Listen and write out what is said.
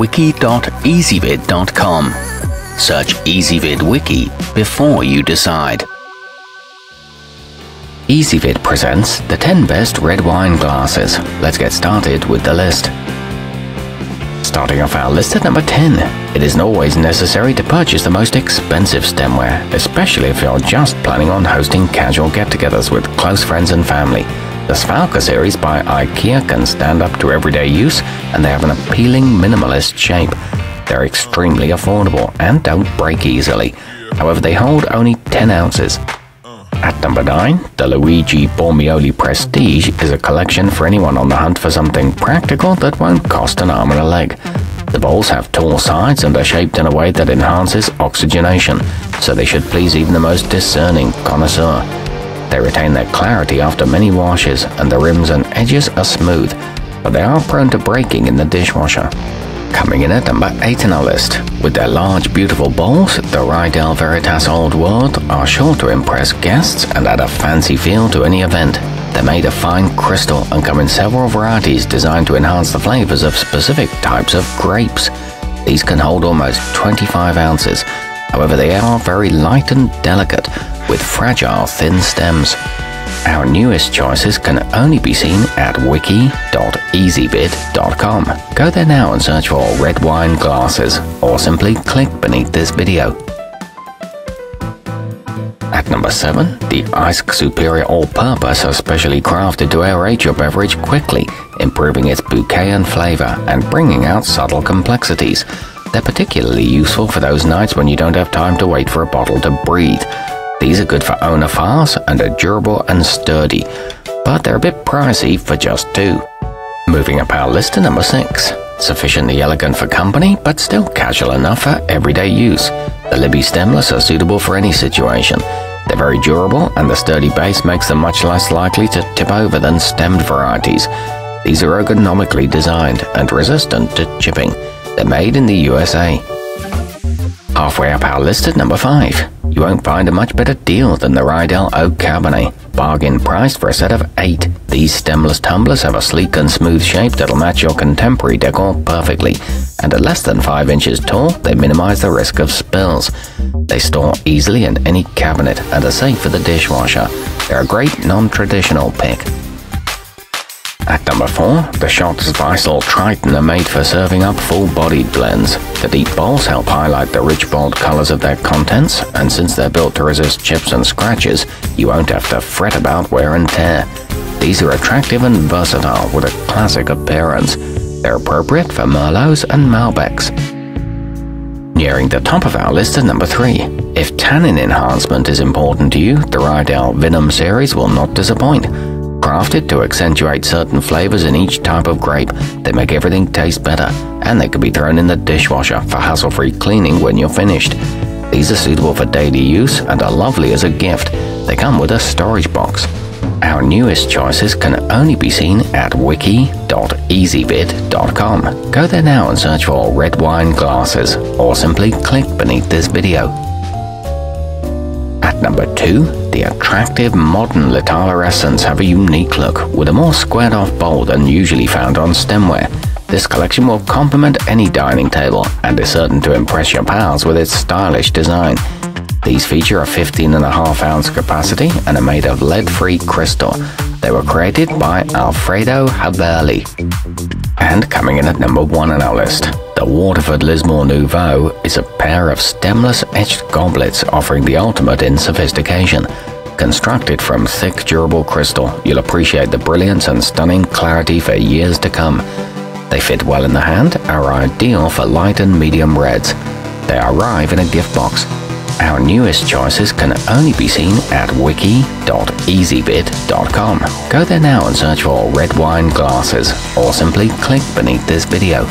wiki.ezvid.com. Search Ezvid Wiki before you decide. Ezvid presents the 10 best red wine glasses. Let's get started with the list. Starting off our list at number 10, it isn't always necessary to purchase the most expensive stemware, especially if you're just planning on hosting casual get-togethers with close friends and family. The Svalka series by IKEA can stand up to everyday use, and they have an appealing minimalist shape. They're extremely affordable and don't break easily. However, they hold only 10 ounces. At number 9, the Luigi Bormioli Prestige is a collection for anyone on the hunt for something practical that won't cost an arm and a leg. The bowls have tall sides and are shaped in a way that enhances oxygenation, so they should please even the most discerning connoisseur. They retain their clarity after many washes, and the rims and edges are smooth, but they are prone to breaking in the dishwasher. Coming in at number 8 in our list, with their large beautiful bowls, the Rydell Veritas Old World are sure to impress guests and add a fancy feel to any event. They're made of fine crystal and come in several varieties designed to enhance the flavors of specific types of grapes. These can hold almost 25 ounces, however they are very light and delicate, with fragile thin stems. Our newest choices can only be seen at wiki.ezvid.com. Go there now and search for red wine glasses, or simply click beneath this video. At number 7, the Aisec Superior All-Purpose are specially crafted to aerate your beverage quickly, improving its bouquet and flavor and bringing out subtle complexities. They're particularly useful for those nights when you don't have time to wait for a bottle to breathe. These are good for owner-fars and are durable and sturdy, but they're a bit pricey for just 2. Moving up our list to number 6. Sufficiently elegant for company, but still casual enough for everyday use. The Libbey stemless are suitable for any situation. They're very durable, and the sturdy base makes them much less likely to tip over than stemmed varieties. These are ergonomically designed and resistant to chipping. They're made in the USA. Halfway up our list at number 5. You won't find a much better deal than the Rydell Oak Cabernet, bargain priced for a set of 8. These stemless tumblers have a sleek and smooth shape that'll match your contemporary decor perfectly, and at less than 5 inches tall, they minimize the risk of spills. They store easily in any cabinet and are safe for the dishwasher. They're a great non-traditional pick. At number 4, the schott zwiesel Tritan are made for serving up full-bodied blends. The deep bowls help highlight the rich, bold colors of their contents, and since they're built to resist chips and scratches, you won't have to fret about wear and tear. These are attractive and versatile with a classic appearance. They're appropriate for merlots and malbecs. Nearing the top of our list at number 3. If tannin enhancement is important to you, the Riedel Vinum series will not disappoint. Crafted to accentuate certain flavors in each type of grape, they make everything taste better, and they can be thrown in the dishwasher for hassle-free cleaning when you're finished. These are suitable for daily use and are lovely as a gift. They come with a storage box. Our newest choices can only be seen at wiki.ezvid.com. Go there now and search for red wine glasses, or simply click beneath this video. At number 2, the attractive modern littala essence have a unique look, with a more squared-off bowl than usually found on stemware. This collection will complement any dining table and is certain to impress your pals with its stylish design. These feature a 15.5-ounce capacity and are made of lead-free crystal. They were created by Alfredo Haberli. And coming in at number 1 on our list, the Waterford Nouveau is a pair of stemless etched goblets offering the ultimate in sophistication. Constructed from thick, durable crystal, you'll appreciate the brilliance and stunning clarity for years to come. They fit well in the hand, are ideal for light and medium reds. They arrive in a gift box. Our newest choices can only be seen at wiki.ezvid.com. Go there now and search for red wine glasses, or simply click beneath this video.